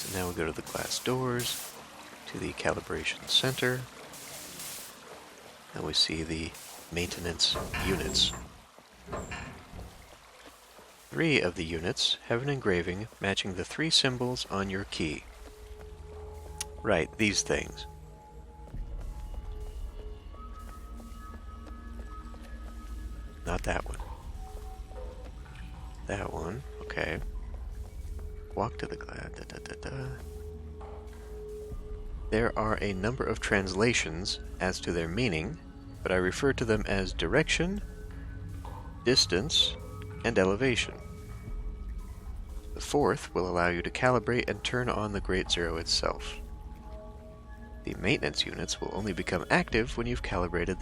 So now we go to the glass doors, to the calibration center. Now we see the maintenance units. 3 of the units have an engraving matching the 3 symbols on your key. Right, these things. Not that one. That one, okay. Walk to the glass. There are a number of translations as to their meaning, but I refer to them as direction, distance, and elevation. The 4th will allow you to calibrate and turn on the Great Zero itself. The maintenance units will only become active when you've calibrated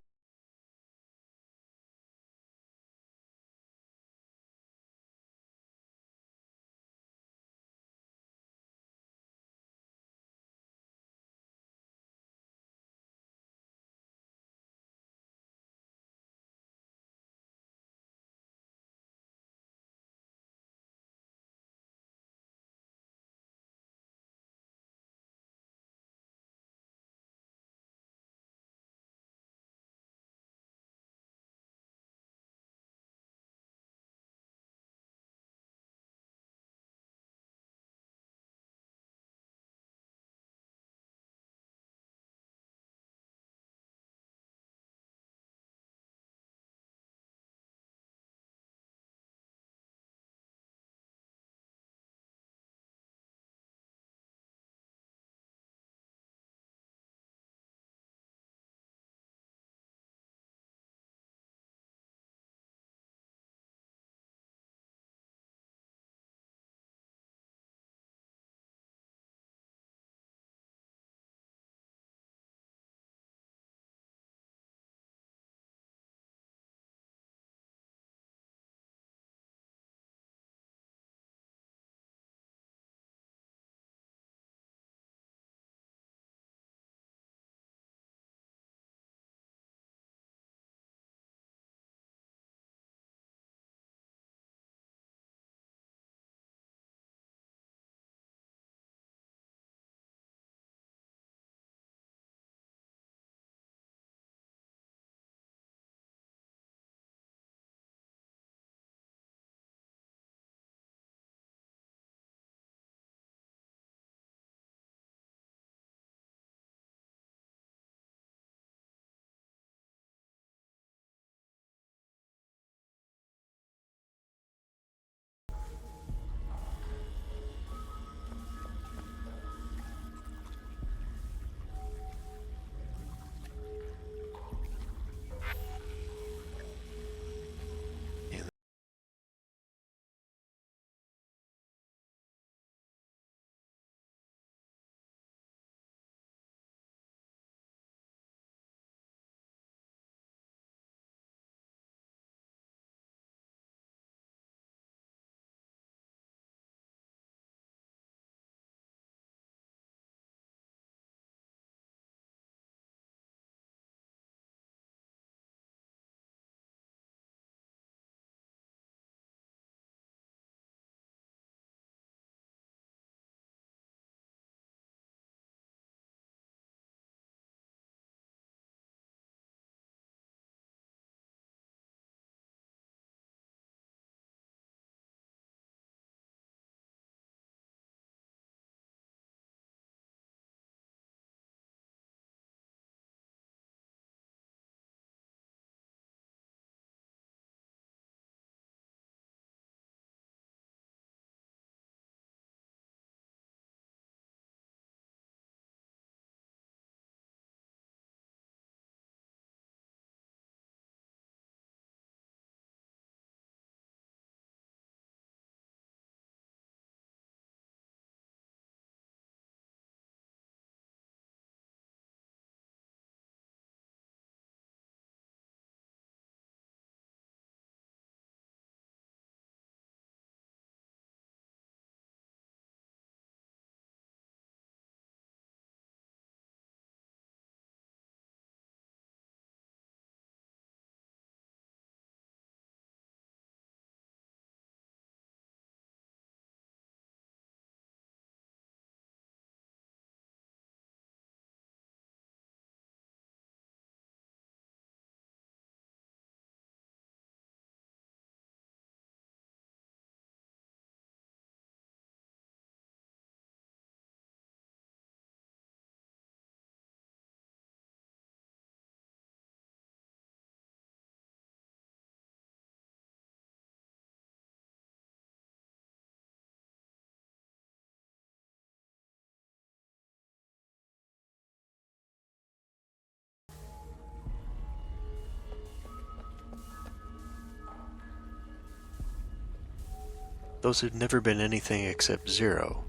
Those had never been anything except 0.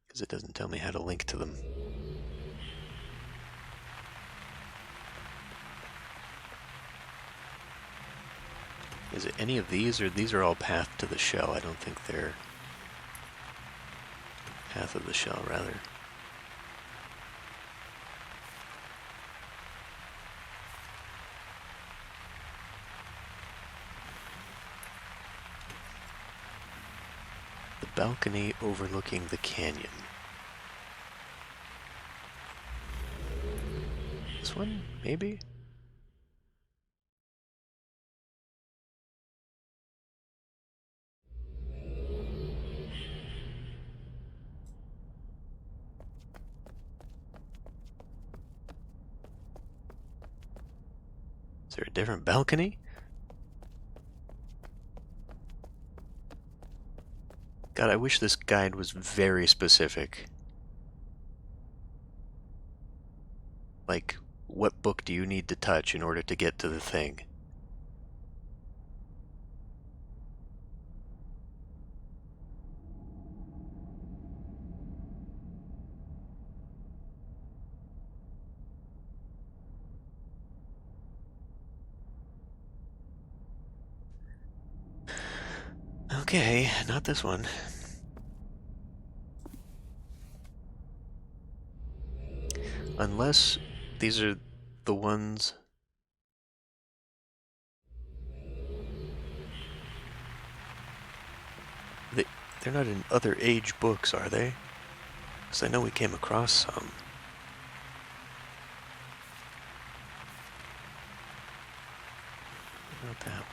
Because it doesn't tell me how to link to them. Is it any of these, or these are all path to the shell? I don't think they're path of the shell, rather. The balcony overlooking the canyon. This one, maybe? Is there a different balcony? God, I wish this guide was very specific. Like, what book do you need to touch in order to get to the thing? Okay, not this one. Unless these are the ones... They're not in other age books, are they? Because I know we came across some. Not that one.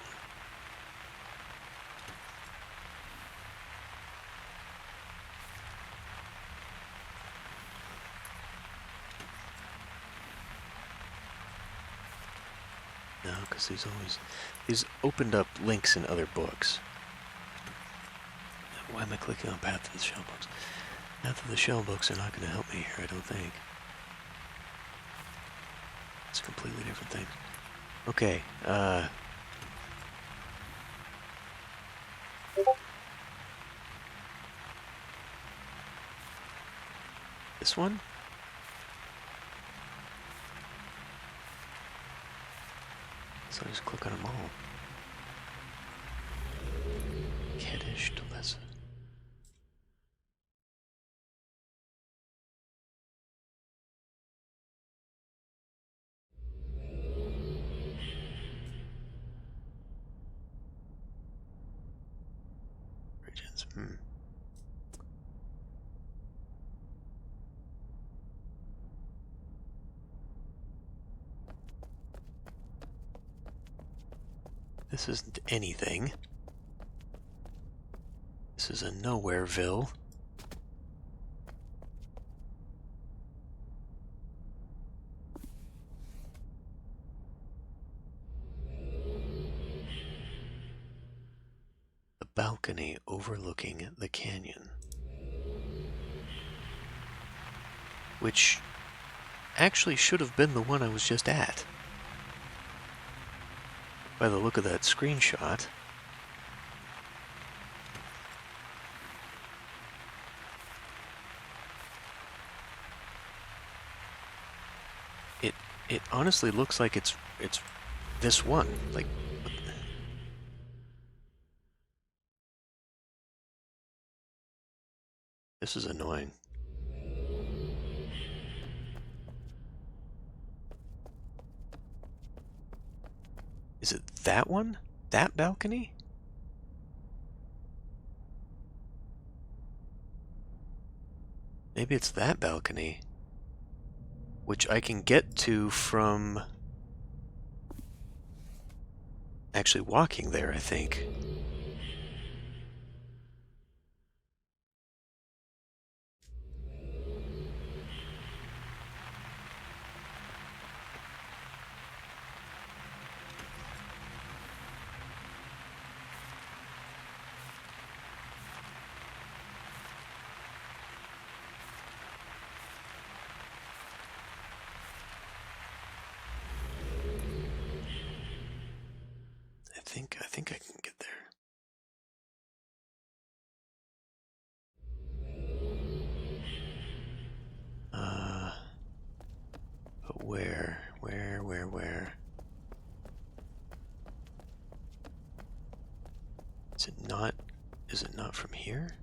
No, because these opened up links in other books. Why am I clicking on Path of the Shell books? Path of the Shell books are not going to help me here, I don't think. It's completely different things. Okay, this one? So I just click on them all. Kiddish to listen. Regions, This isn't anything. This is a Nowhereville. balcony overlooking the canyon. Which actually should have been the one I was just at. By the look of that screenshot. It honestly looks like it's this one. Like, this is annoying. Is it that one? That balcony? Maybe it's that balcony, which I can get to from actually walking there, I think. I think I can get there. But where? Is it not from here?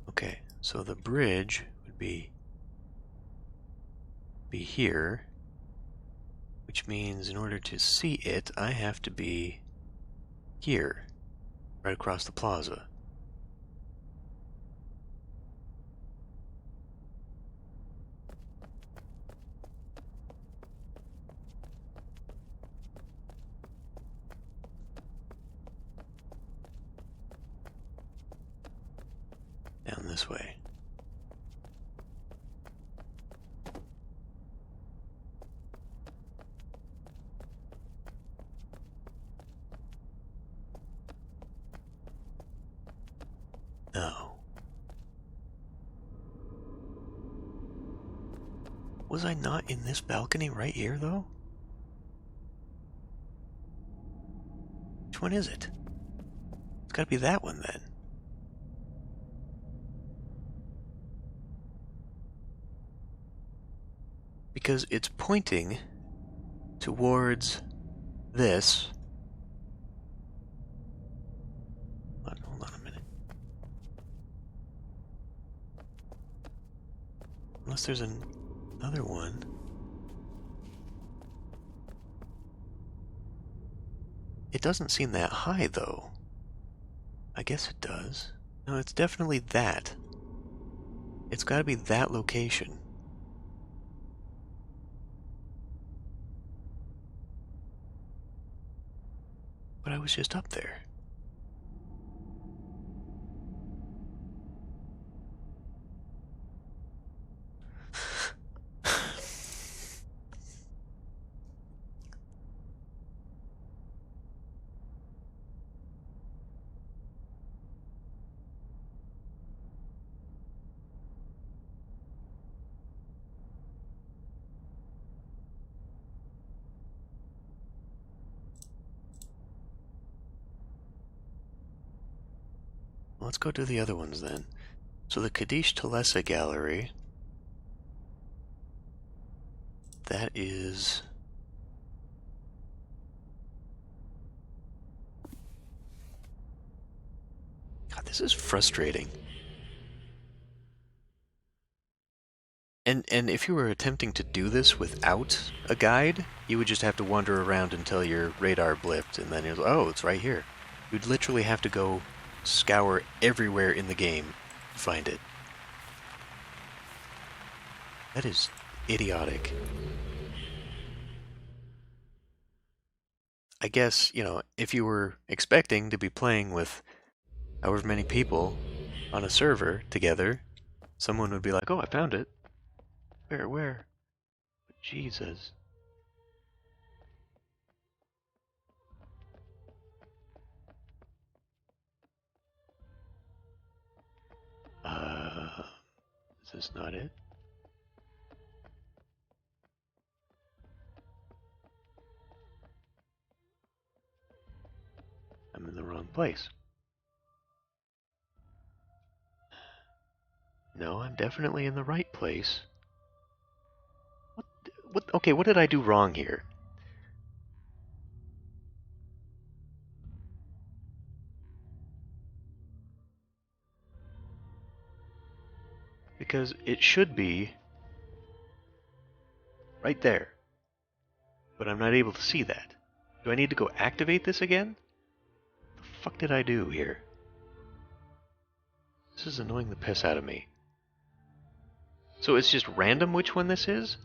Okay, so the bridge would be here, which means in order to see it, I have to be here, right across the plaza. Down this way. No. Was I not in this balcony right here, though? Which one is it? It's gotta be that one, then. Because it's pointing towards this. Hold on a minute. Unless there's another one. It doesn't seem that high, though. I guess it does. No, it's definitely that. It's gotta be that location. But I was just up there. Let's go to the other ones then. So the Kaddish Talesa Gallery, that is... God, this is frustrating. And if you were attempting to do this without a guide, you would just have to wander around until your radar blipped, and then you're like, oh, it's right here. You'd literally have to go scour everywhere in the game to find it. That is idiotic. I guess, you know, if you were expecting to be playing with however many people on a server together, someone would be like, oh, I found it. Where? Jesus. Is this not it? I'm in the wrong place. No, I'm definitely in the right place. Okay, what did I do wrong here? Because it should be right there. But I'm not able to see that. Do I need to go activate this again? What the fuck did I do here? This is annoying the piss out of me. So it's just random which one this is?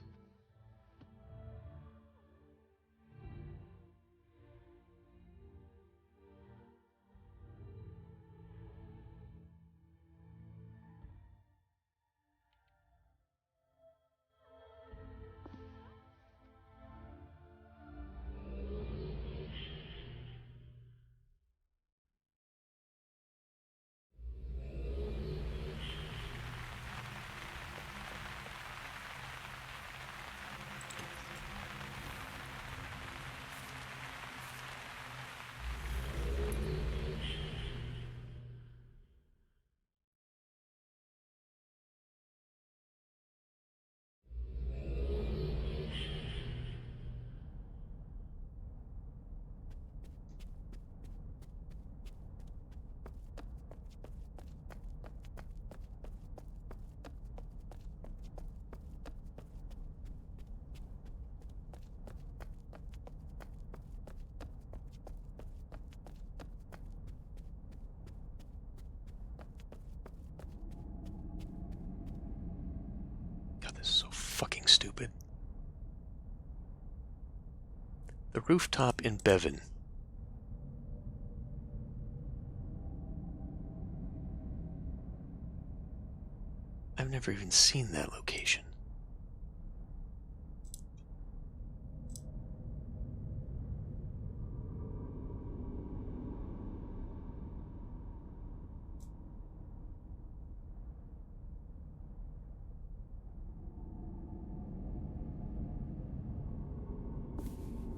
God, this is so fucking stupid. The rooftop in Bevan. I've never even seen that location.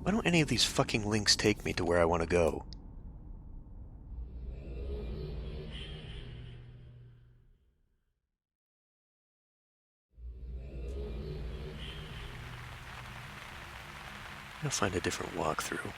Why don't any of these fucking links take me to where I want to go? I'm gonna find a different walkthrough.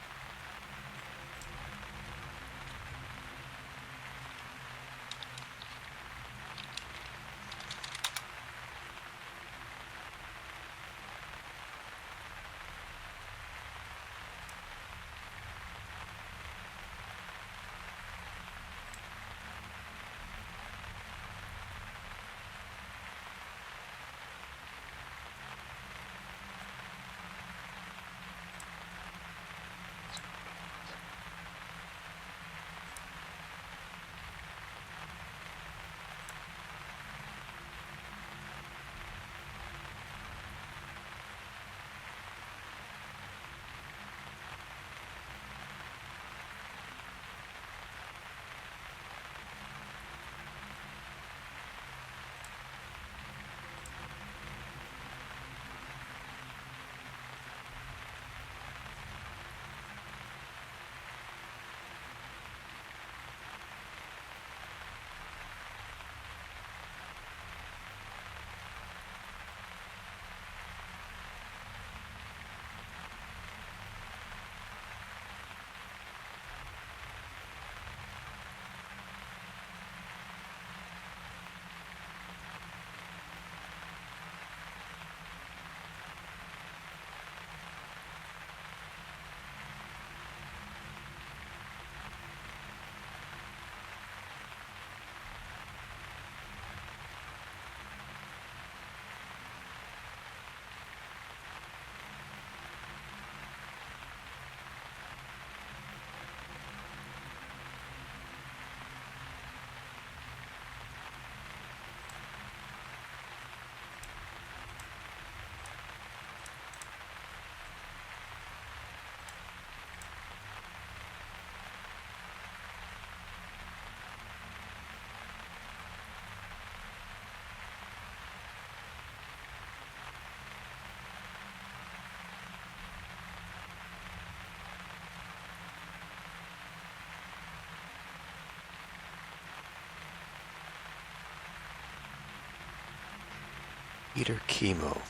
Eater chemo.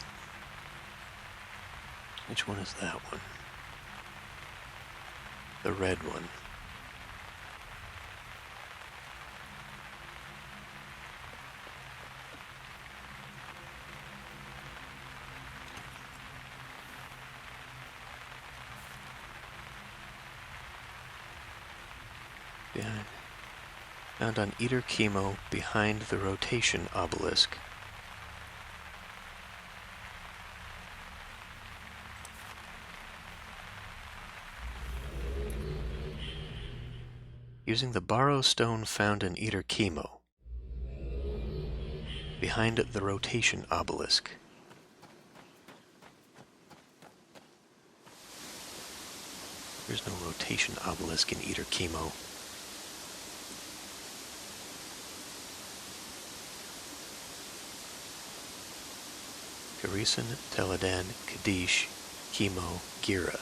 Which one is that one? The red one. Behind. Found on Eater chemo behind the rotation obelisk. Using the borrow stone found in Eater chemo behind the rotation obelisk. There's no rotation obelisk in Eater chemo. Karisan, Teledan, Kadish, Chemo, Gira.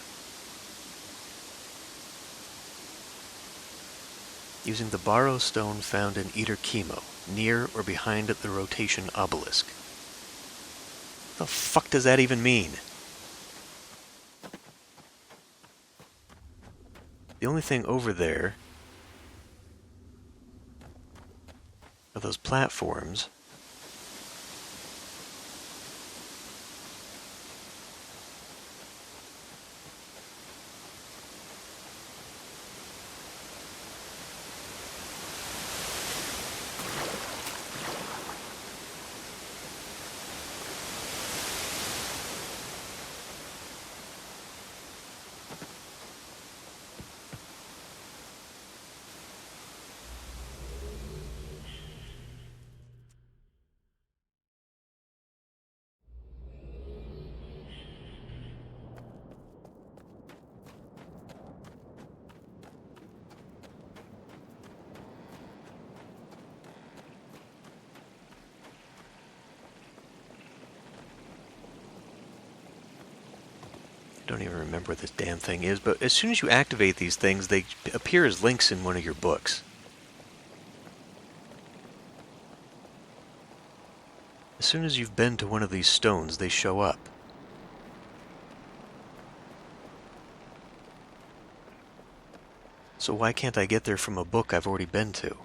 Using the borrow stone found in Eater chemo, near or behind the rotation obelisk. The fuck does that even mean? The only thing over there are those platforms. I don't even remember what this damn thing is, but as soon as you activate these things, they appear as links in one of your books. As soon as you've been to one of these stones, they show up. So why can't I get there from a book I've already been to?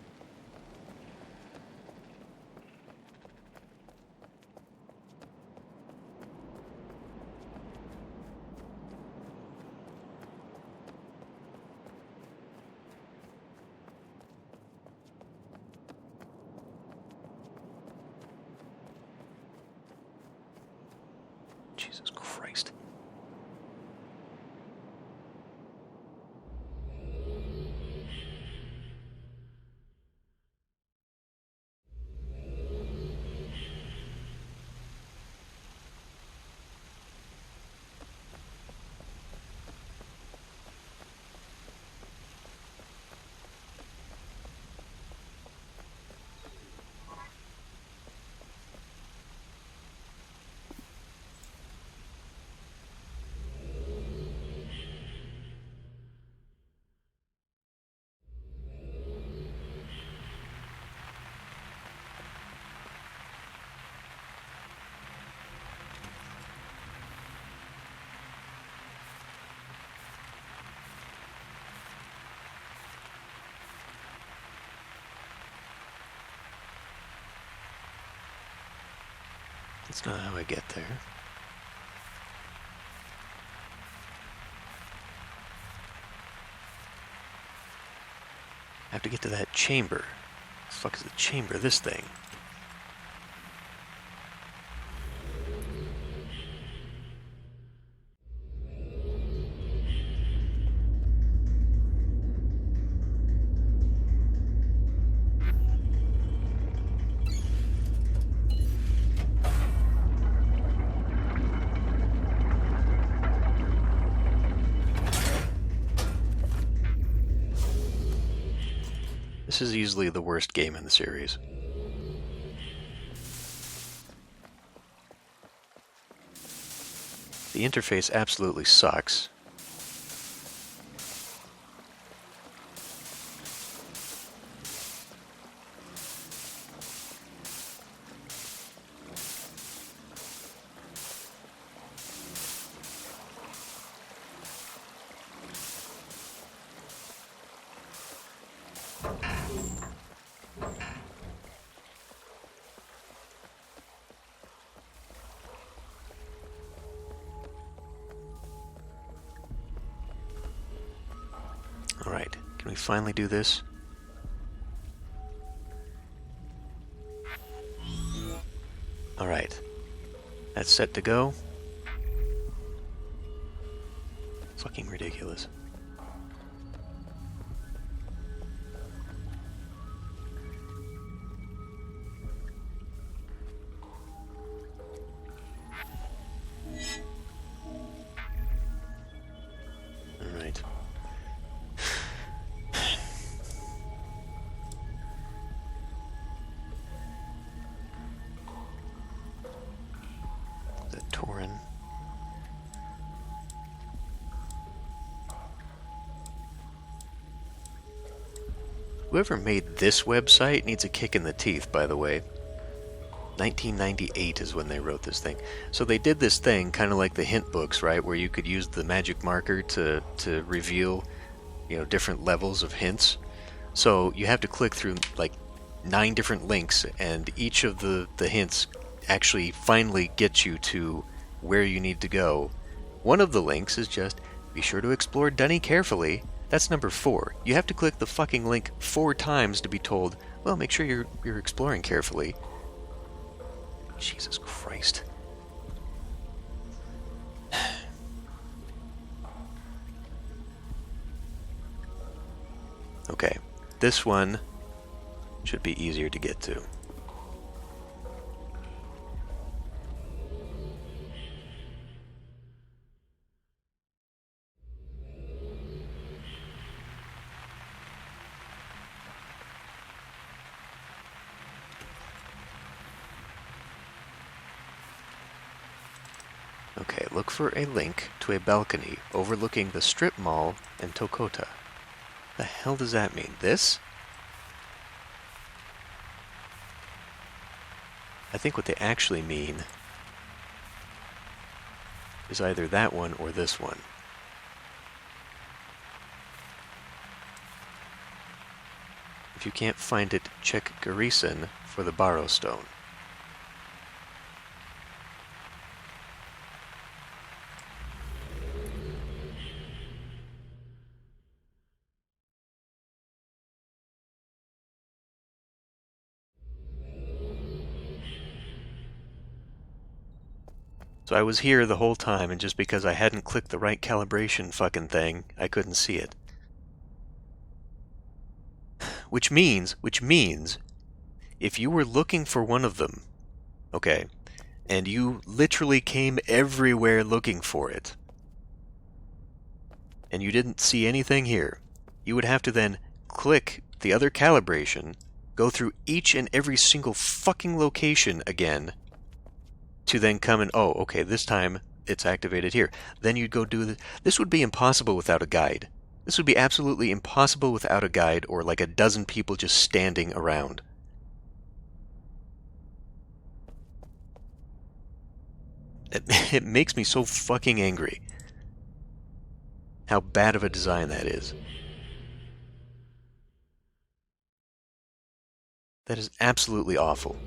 Jesus Christ. That's not how I get there. I have to get to that chamber. What the fuck is the chamber? This thing. This is easily the worst game in the series. The interface absolutely sucks. we finally do this? Alright. That's set to go. Fucking ridiculous. Alright. The Tauren. Whoever made this website needs a kick in the teeth, by the way. 1998 is when they wrote this thing. So they did this thing, kind of like the hint books, right? Where you could use the magic marker to reveal, you know, different levels of hints. So you have to click through like 9 different links, and each of the hints actually finally gets you to where you need to go. One of the links is just, be sure to explore Dunny carefully. That's number 4. You have to click the fucking link 4 times to be told, well, make sure you're exploring carefully. Jesus Christ. Okay, this one should be easier to get to. Okay, look for a link to a balcony overlooking the strip mall and Tokota. The hell does that mean? This? I think what they actually mean is either that one or this one. If you can't find it, check Garrison for the Barrow Stone. So I was here the whole time, and just because I hadn't clicked the right calibration fucking thing, I couldn't see it. Which means, if you were looking for one of them, okay, and you literally came everywhere looking for it, and you didn't see anything here, you would have to then click the other calibration, go through each and every single fucking location again, to then come and, oh, okay, this time it's activated here. Then you'd go do this would be impossible without a guide. This would be absolutely impossible without a guide or like a dozen people just standing around. It makes me so fucking angry how bad of a design that is. That is absolutely awful.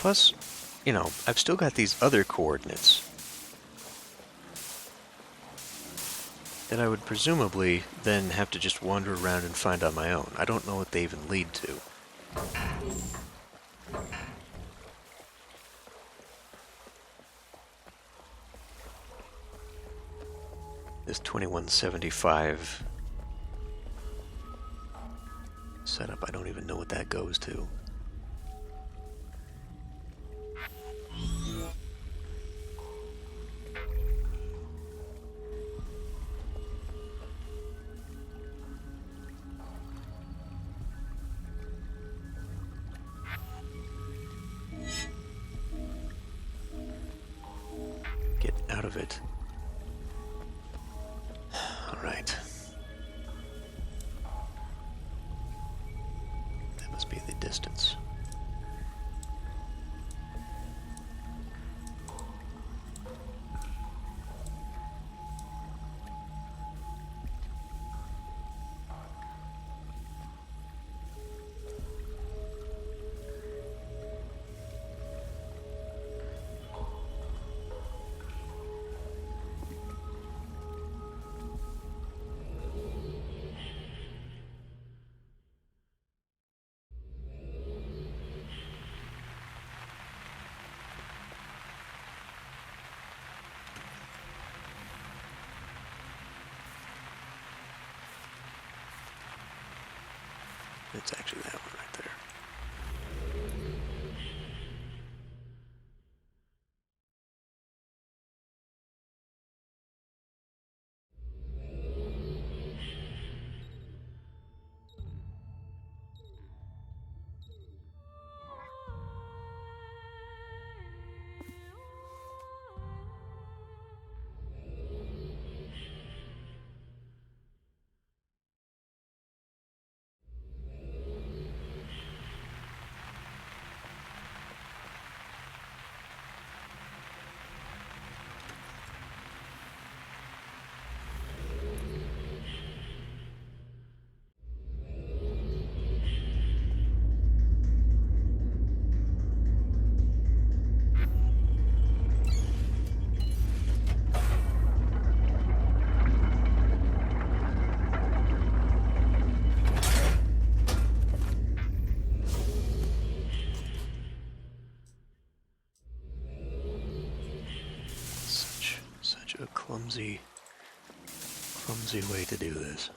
Plus, you know, I've still got these other coordinates that I would presumably then have to just wander around and find on my own. I don't know what they even lead to. This 2175 setup, I don't even know what that goes to. out of it. Alright. That must be the distance. It's actually that one right there. Such a clumsy way to do this.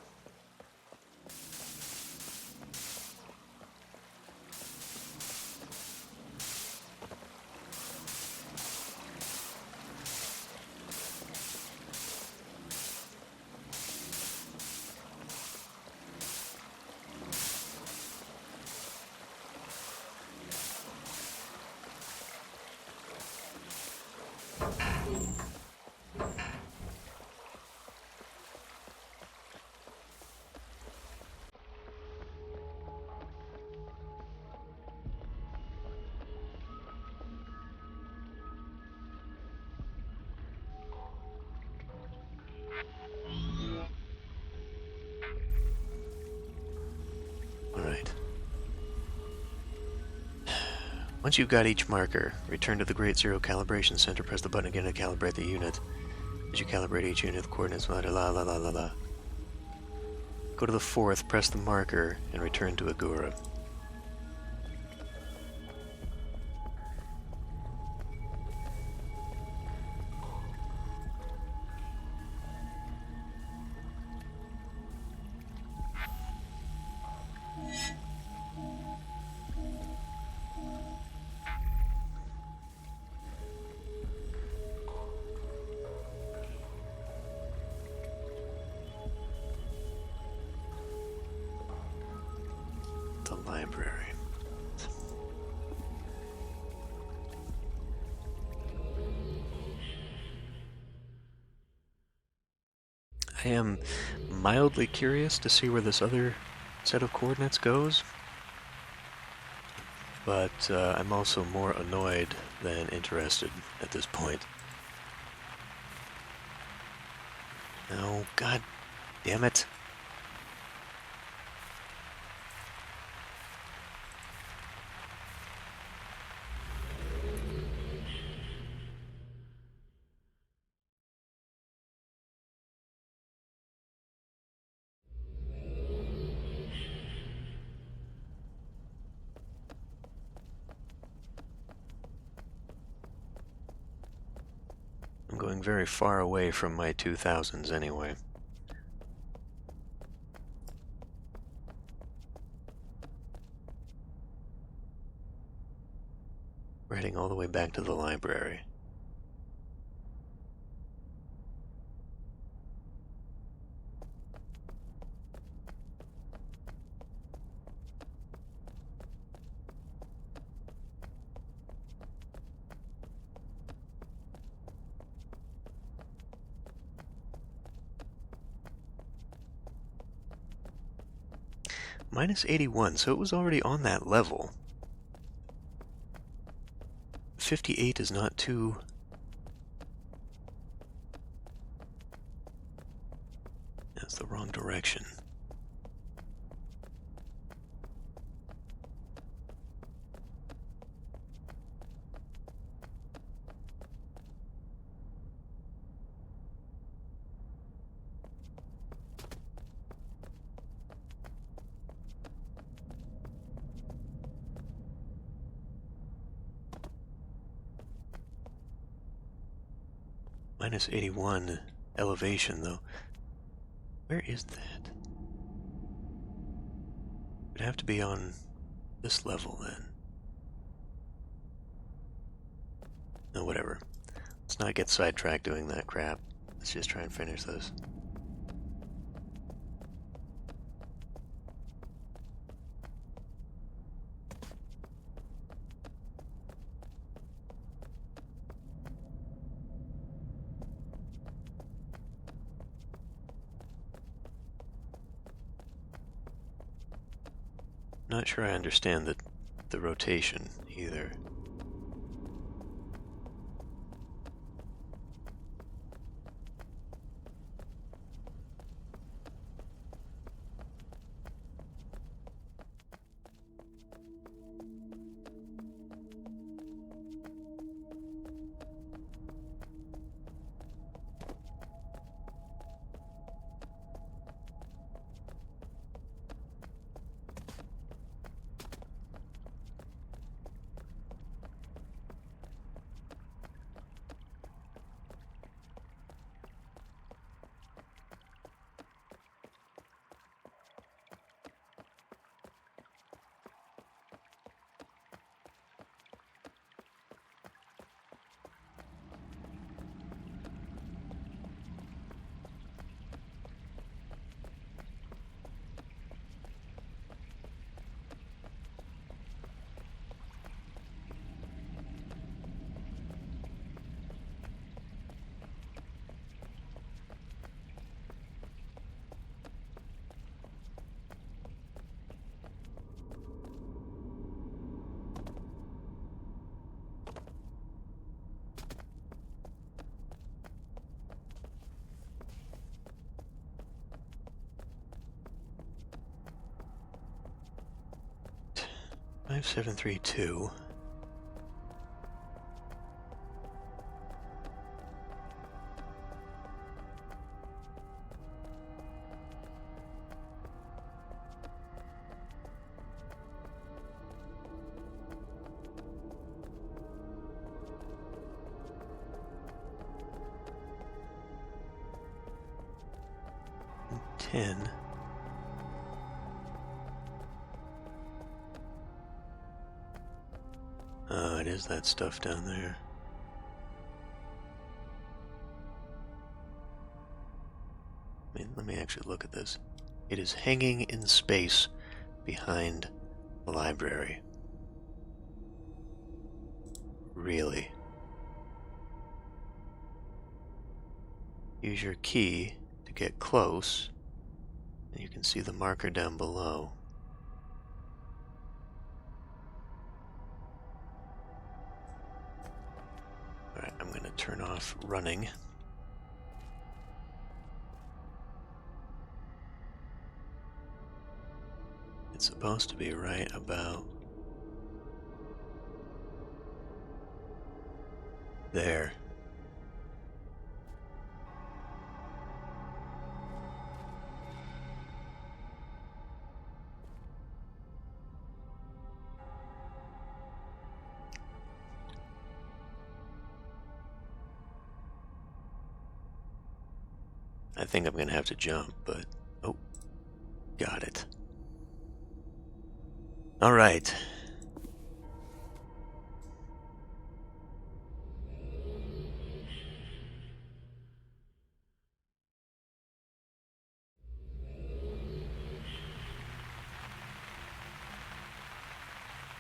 Alright. Once you've got each marker, return to the Great Zero Calibration Center, press the button again to calibrate the unit. As you calibrate each unit, the coordinates la la la la la la. Go to the fourth, press the marker, and return to Agura. The library. I am mildly curious to see where this other set of coordinates goes, but I'm also more annoyed than interested at this point. No, god damn it. I'm going very far away from my 2000s anyway. We're heading all the way back to the library. minus 81, so it was already on that level. 58 is not too... That's the wrong direction. Minus 81 elevation, though. Where is that? It'd have to be on this level, then. No, whatever. Let's not get sidetracked doing that crap. Let's just try and finish this. Not sure I understand the rotation either. Five, 7, 3, 2. And 10. Oh, it is that stuff down there. Let me actually look at this. It is hanging in space behind the library. Really? Use your key to get close, and you can see the marker down below. Alright, I'm going to turn off running. It's supposed to be right about there. I think I'm gonna have to jump, but oh, got it. All right.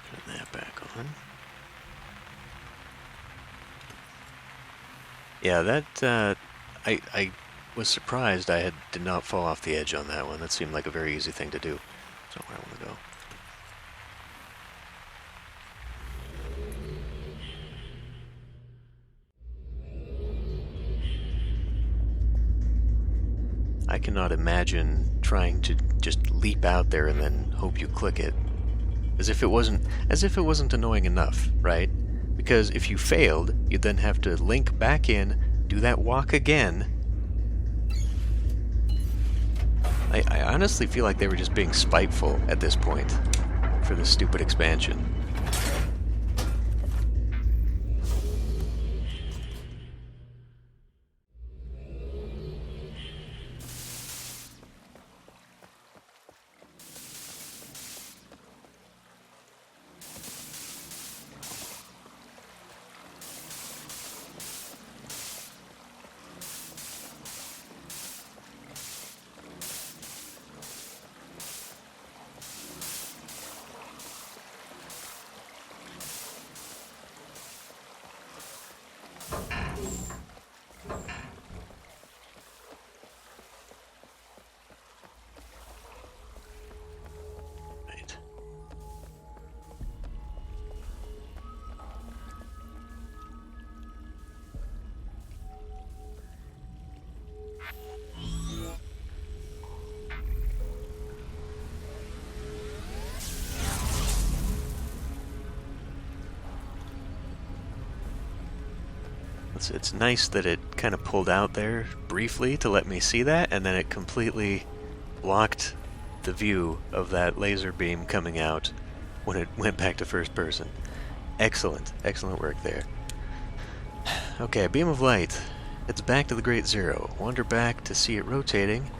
Turn that back on. Yeah, that I was surprised I did not fall off the edge on that one. That seemed like a very easy thing to do. That's not where I want to go. I cannot imagine trying to just leap out there and then hope you click it. As if it wasn't annoying enough, right? Because if you failed, you'd then have to link back in, do that walk again. I honestly feel like they were just being spiteful at this point for this stupid expansion. It's nice that it kind of pulled out there briefly to let me see that, and then it completely blocked the view of that laser beam coming out when it went back to first person. Excellent, excellent work there. Okay, beam of light. It's back to the Great Zero. Wander back to see it rotating,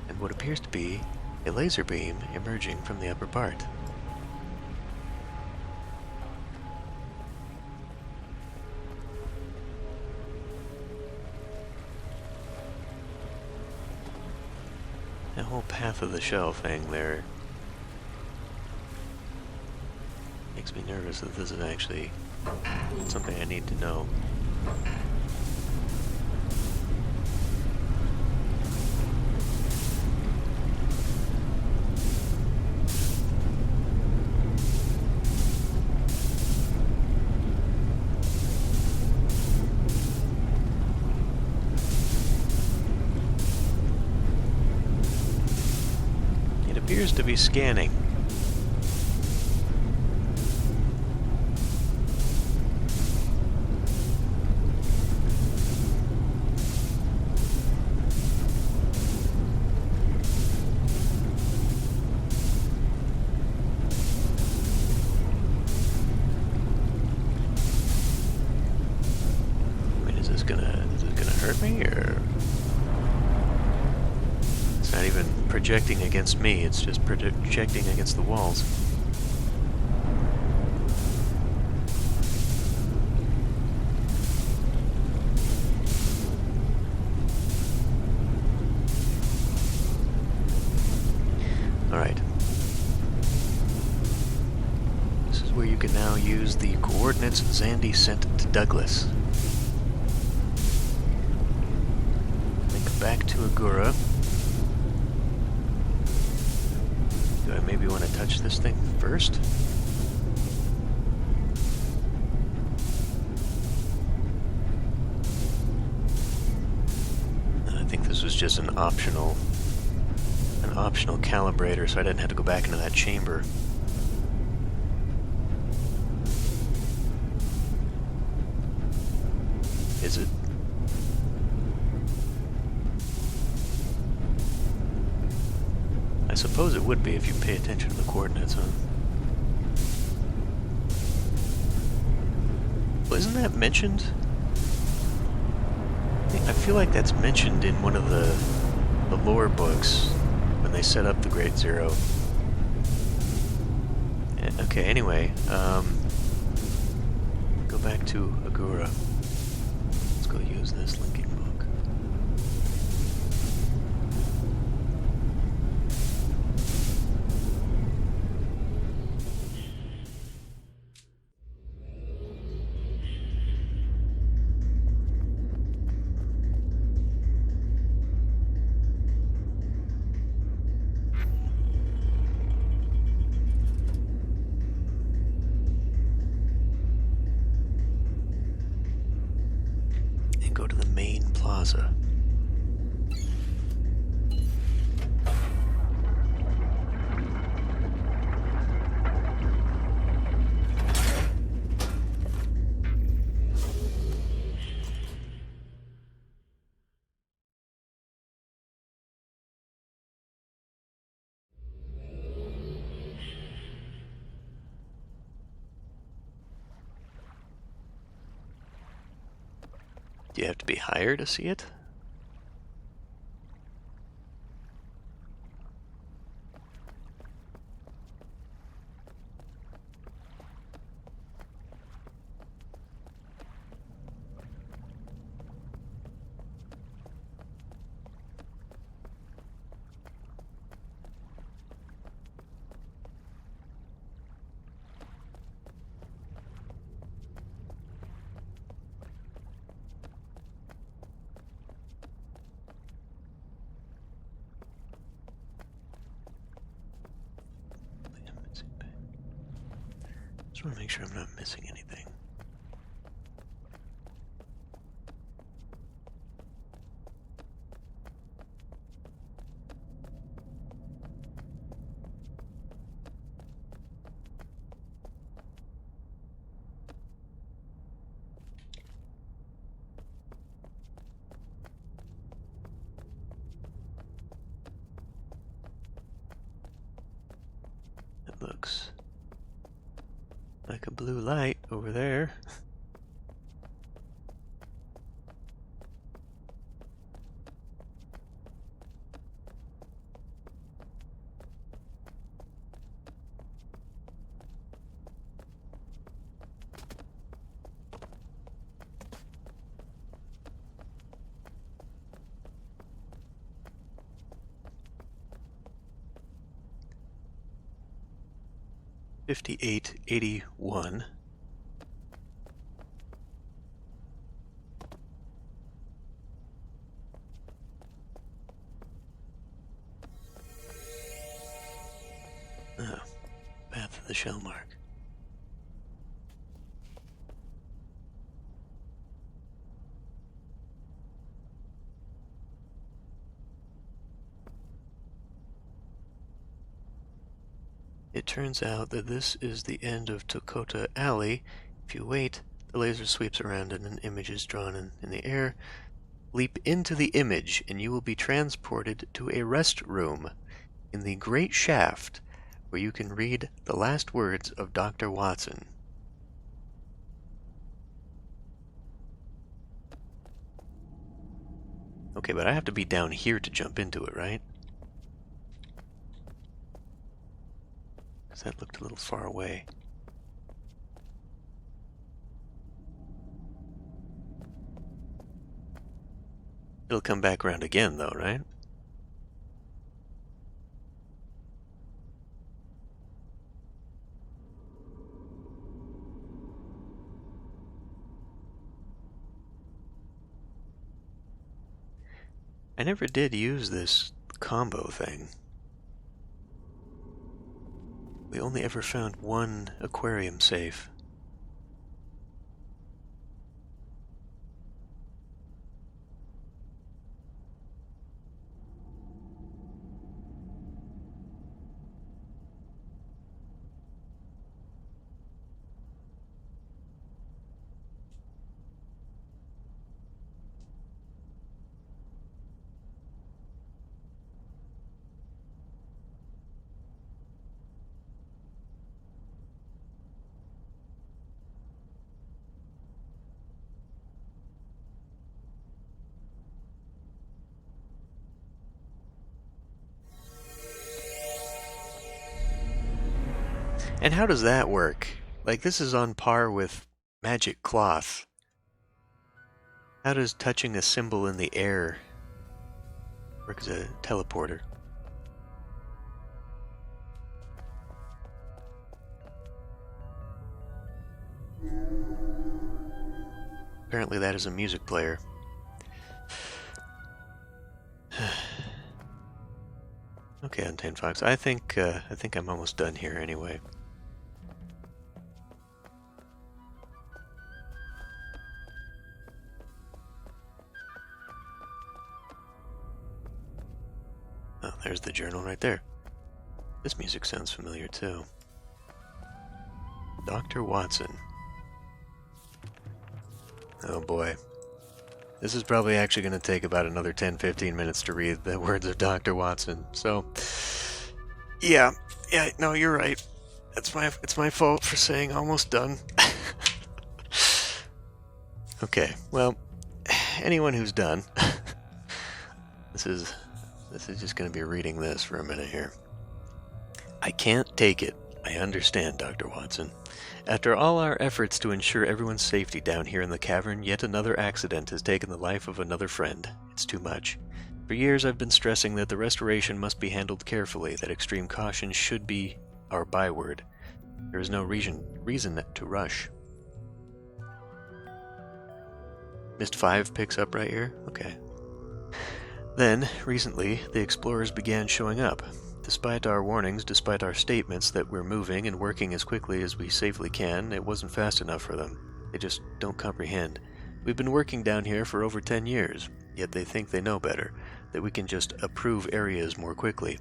and what appears to be a laser beam emerging from the upper part. That whole path of the shell thing there makes me nervous that this is actually something I need to know. Appears to be scanning. I mean, is this gonna hurt me, or? It's not even projecting against me, it's just projecting against the walls. Alright. This is where you can now use the coordinates Zandy sent to Douglas. Link back to Agura. Do I maybe want to touch this thing first? I think this was just an optional calibrator, so I didn't have to go back into that chamber. Is it? I suppose it would be if you pay attention to the coordinates, huh? Well, isn't that mentioned? I feel like that's mentioned in one of the lore books when they set up the Great Zero. Okay, anyway, go back to Agura. Let's go use this linking book. plaza. Do you have to be higher to see it? Just want to make sure I'm not missing anything. It looks like a blue light over there. $58.81. Oh, path of the shell mark. It turns out that this is the end of Tokota Alley. If you wait, the laser sweeps around and an image is drawn in the air. Leap into the image and you will be transported to a rest room in the Great Shaft where you can read the last words of Dr. Watson. Okay, but I have to be down here to jump into it, right? Because that looked a little far away. It'll come back around again, though, right? I never did use this combo thing. We only ever found one aquarium safe. And how does that work? Like, this is on par with magic cloth. How does touching a symbol in the air work as a teleporter? Apparently that is a music player. Okay, Untamed Fox. I think I'm almost done here anyway. there's the journal right there. This music sounds familiar too. Dr. Watson. Oh boy. This is probably actually going to take about another 10-15 minutes to read the words of Dr. Watson. So, yeah, no, you're right. It's my fault for saying almost done. Okay, well, anyone who's done, this is just going to be reading this for a minute here. I can't take it. I understand, Dr. Watson. After all our efforts to ensure everyone's safety down here in the cavern, yet another accident has taken the life of another friend. It's too much. For years I've been stressing that the restoration must be handled carefully, that extreme caution should be our byword. There is no reason to rush. Myst 5 picks up right here? Okay. Then, recently, the explorers began showing up. Despite our warnings, despite our statements that we're moving and working as quickly as we safely can, it wasn't fast enough for them. They just don't comprehend. We've been working down here for over 10 years, yet they think they know better, that we can just approve areas more quickly.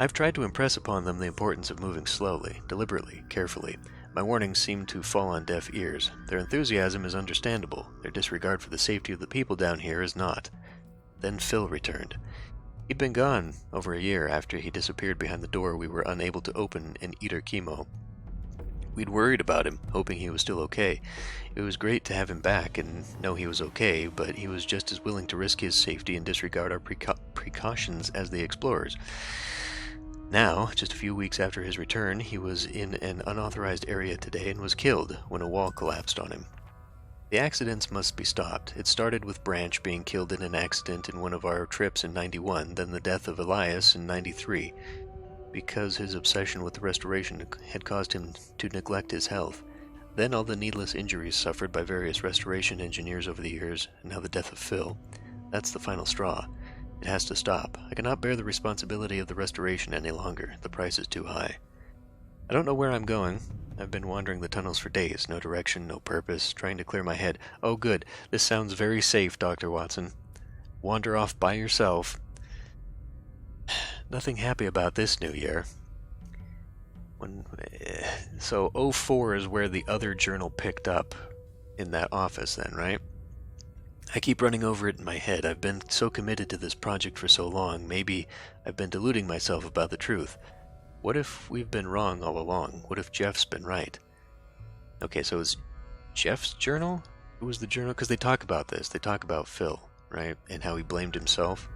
I've tried to impress upon them the importance of moving slowly, deliberately, carefully. My warnings seem to fall on deaf ears. Their enthusiasm is understandable. Their disregard for the safety of the people down here is not. Then Phil returned. He'd been gone over a year after he disappeared behind the door we were unable to open and eat our chemo. We'd worried about him, hoping he was still okay. It was great to have him back and know he was okay, but he was just as willing to risk his safety and disregard our precautions as the explorers. Now, just a few weeks after his return, he was in an unauthorized area today and was killed when a wall collapsed on him. The accidents must be stopped. It started with Branch being killed in an accident in one of our trips in 91, then the death of Elias in 93, because his obsession with the restoration had caused him to neglect his health. Then all the needless injuries suffered by various restoration engineers over the years, and now the death of Phil. That's the final straw. It has to stop. I cannot bear the responsibility of the restoration any longer. The price is too high. I don't know where I'm going. I've been wandering the tunnels for days. No direction, no purpose, trying to clear my head. Oh good, this sounds very safe, Dr. Watson. Wander off by yourself. Nothing happy about this new year. So 04 is where the other journal picked up in that office then, right? I keep running over it in my head. I've been so committed to this project for so long, maybe I've been deluding myself about the truth. What if we've been wrong all along? What if Jeff's been right? Okay, so is Jeff's journal? Who was the journal? Because they talk about this. They talk about Phil, right? And how he blamed himself.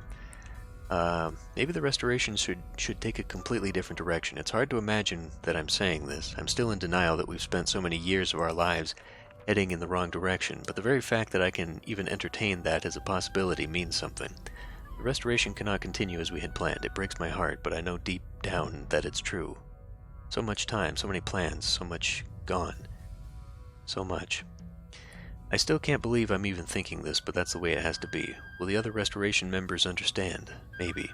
Maybe the restoration should take a completely different direction. It's hard to imagine that I'm saying this. I'm still in denial that we've spent so many years of our lives heading in the wrong direction, but the very fact that I can even entertain that as a possibility means something. The restoration cannot continue as we had planned. It breaks my heart, but I know deep down that it's true. So much time, so many plans, so much gone. So much. I still can't believe I'm even thinking this, but that's the way it has to be. Will the other restoration members understand? Maybe.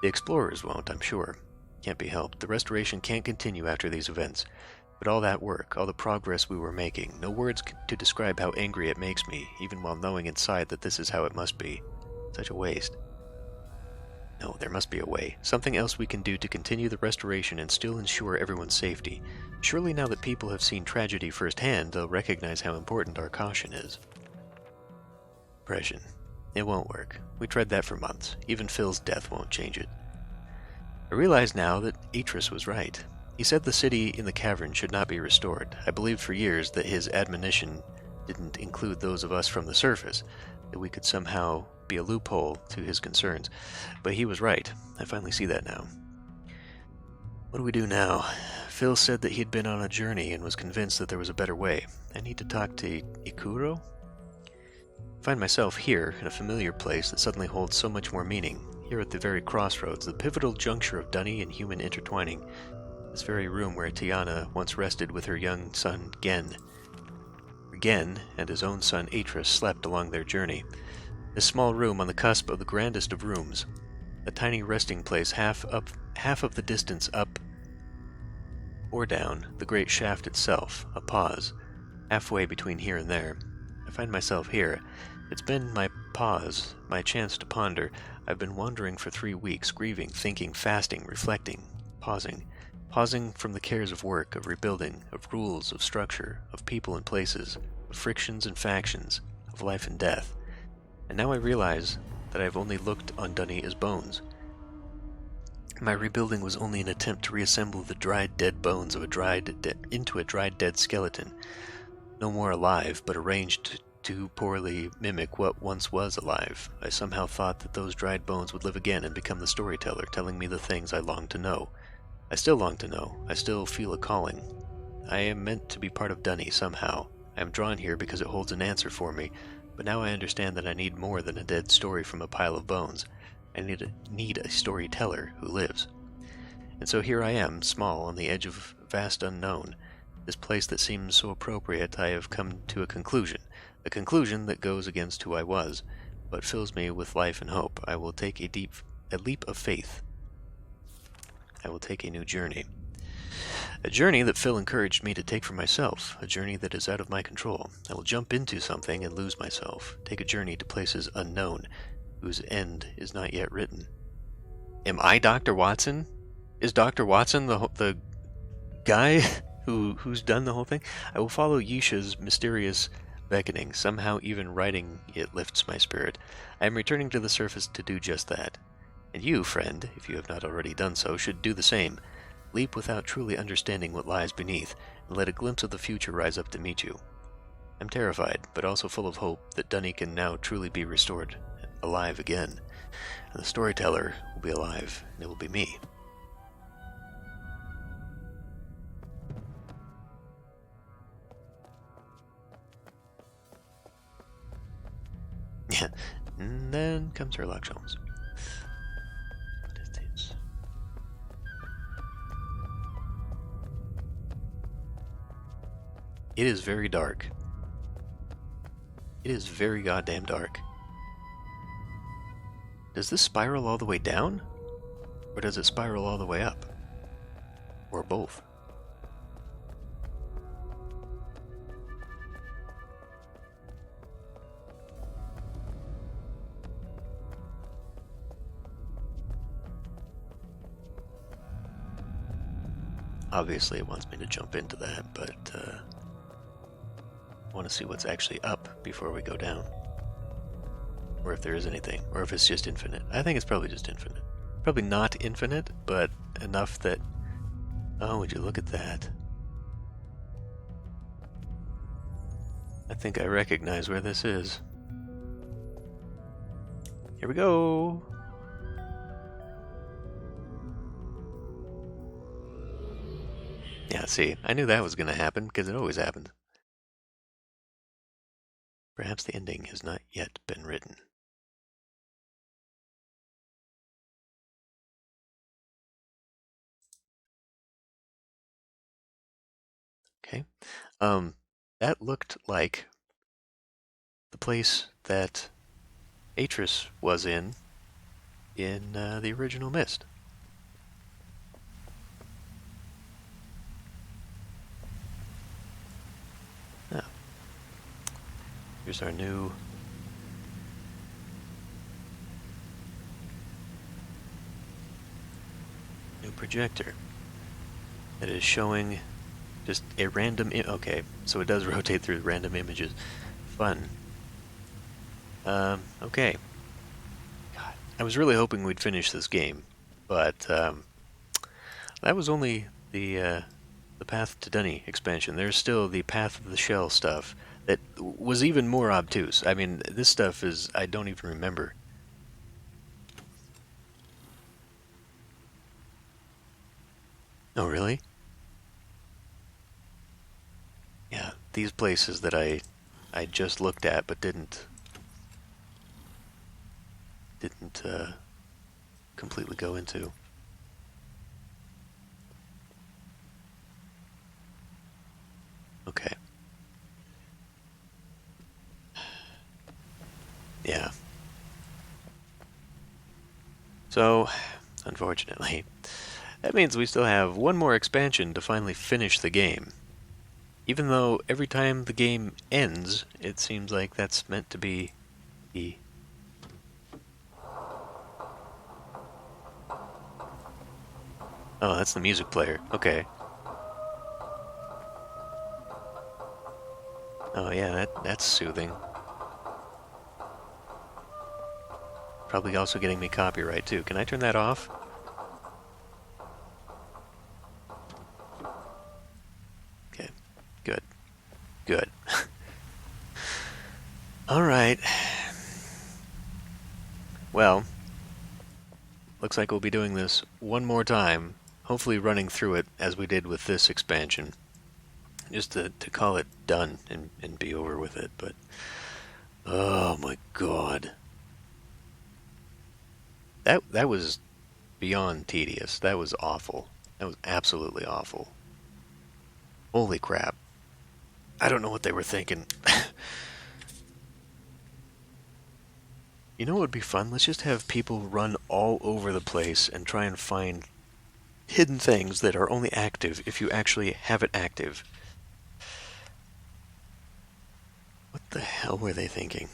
The explorers won't, I'm sure. Can't be helped. The restoration can't continue after these events. But all that work, all the progress we were making, no words to describe how angry it makes me, even while knowing inside that this is how it must be. Such a waste. No, there must be a way. Something else we can do to continue the restoration and still ensure everyone's safety. Surely now that people have seen tragedy firsthand, they'll recognize how important our caution is. Depression. It won't work. We tried that for months. Even Phil's death won't change it. I realize now that Atris was right. He said the city in the cavern should not be restored. I believed for years that his admonition didn't include those of us from the surface, that we could somehow be a loophole to his concerns. But he was right. I finally see that now. What do we do now? Phil said that he'd been on a journey and was convinced that there was a better way. I need to talk to Ikuro? I find myself here, in a familiar place that suddenly holds so much more meaning. Here at the very crossroads, the pivotal juncture of Dunny and human intertwining. This very room where Tiana once rested with her young son, Gen. Gen and his own son, Atris, slept along their journey. This small room on the cusp of the grandest of rooms. A tiny resting place half of the distance up or down the great shaft itself, a pause, halfway between here and there. I find myself here. It's been my pause, my chance to ponder. I've been wandering for 3 weeks, grieving, thinking, fasting, reflecting, pausing. Pausing from the cares of work, of rebuilding, of rules, of structure, of people and places, of frictions and factions, of life and death. And now I realize that I've only looked on Dunny as bones. My rebuilding was only an attempt to reassemble the dried dead bones of into a dried dead skeleton, no more alive, but arranged to poorly mimic what once was alive. I somehow thought that those dried bones would live again and become the storyteller, telling me the things I longed to know. I still long to know. I still feel a calling. I am meant to be part of Dunny somehow. I am drawn here because it holds an answer for me, but now I understand that I need more than a dead story from a pile of bones. I need a storyteller who lives. And so here I am, small, on the edge of vast unknown. This place that seems so appropriate, I have come to a conclusion that goes against who I was, but fills me with life and hope. I will take a leap of faith. I will take a new journey. A journey that Phil encouraged me to take for myself, a journey that is out of my control. I will jump into something and lose myself, take a journey to places unknown, whose end is not yet written. Am I Dr. Watson? Is Dr. Watson the guy who's done the whole thing? I will follow Yisha's mysterious beckoning. Somehow even writing it lifts my spirit. I am returning to the surface to do just that. And you, friend, if you have not already done so, should do the same. Leap without truly understanding what lies beneath, and let a glimpse of the future rise up to meet you. I'm terrified, but also full of hope that Dunny can now truly be restored, alive again. And the storyteller will be alive, and it will be me. Yeah, and then comes Sherlock Holmes. What is this? It is very dark. It is very goddamn dark. Does this spiral all the way down? Or does it spiral all the way up? Or both? Obviously it wants me to jump into that, but I want to see what's actually up before we go down. Or if there is anything, or if it's just infinite. I think it's probably just infinite. Probably not infinite, but enough that... Oh, would you look at that? I think I recognize where this is. Here we go! Yeah, see, I knew that was going to happen, because it always happens. Perhaps the ending has not yet been written. Okay. That looked like the place that Atris was in the original Myst. Ah. Here's our new projector that is showing just a random okay, so it does rotate through random images. Fun. Okay. God, I was really hoping we'd finish this game, but that was only the Path to Dunny expansion. There's still the Path of the Shell stuff that was even more obtuse. I mean, this stuff is... I don't even remember. Oh, really? Yeah, these places that I just looked at but didn't completely go into. Okay. Yeah. So, unfortunately, that means we still have one more expansion to finally finish the game. Even though every time the game ends, it seems like that's meant to be the Oh, that's the music player. Okay. Oh yeah, that's soothing. Probably also getting me copyright too. Can I turn that off? Okay. Good. Good. All right. Well, looks like we'll be doing this one more time, hopefully running through it as we did with this expansion, just to call it done and be over with it. But oh my god, that was beyond tedious. That was awful. That was absolutely awful. Holy crap. I don't know what they were thinking. You know what would be fun? Let's just have people run all over the place and try and find hidden things that are only active if you actually have it active. What the hell were they thinking?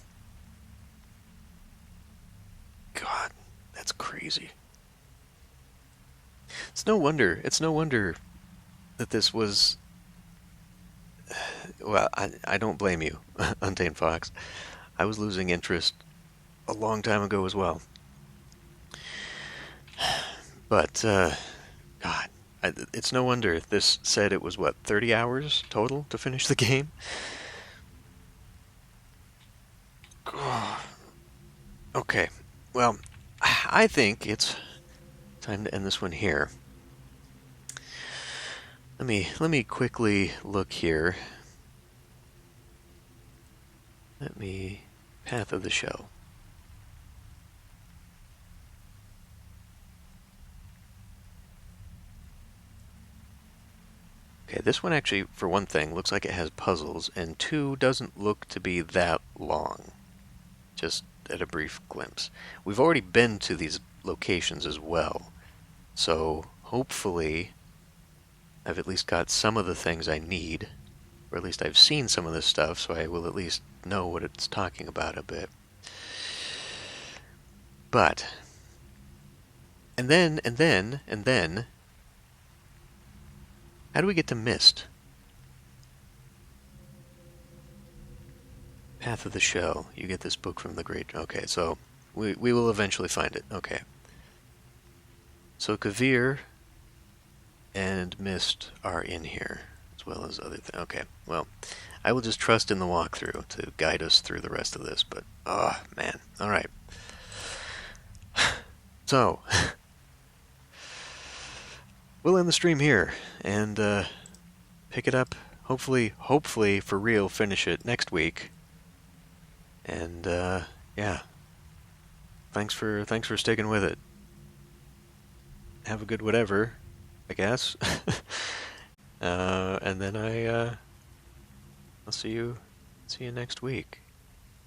God, that's crazy. It's no wonder that this was... Well, I don't blame you, Untamed Fox. I was losing interest a long time ago as well. But, God, it's no wonder this said it was, what, 30 hours total to finish the game? Okay, well, I think it's time to end this one here. Let me quickly look here. Path of the show. Okay, this one actually, for one thing, looks like it has puzzles, and two, doesn't look to be that long. Just at a brief glimpse. We've already been to these locations as well, so hopefully I've at least got some of the things I need, or at least I've seen some of this stuff, so I will at least know what it's talking about a bit. But, and then, how do we get to Myst? Path of the Show. You get this book from the great... Okay, so we will eventually find it. Okay. So Kavir and Myst are in here, as well as other things. Okay, well, I will just trust in the walkthrough to guide us through the rest of this, but, oh, man. All right. So, we'll end the stream here, and pick it up, hopefully for real, finish it next week. And yeah, thanks for sticking with it. Have a good whatever, I guess. And then I'll see you next week.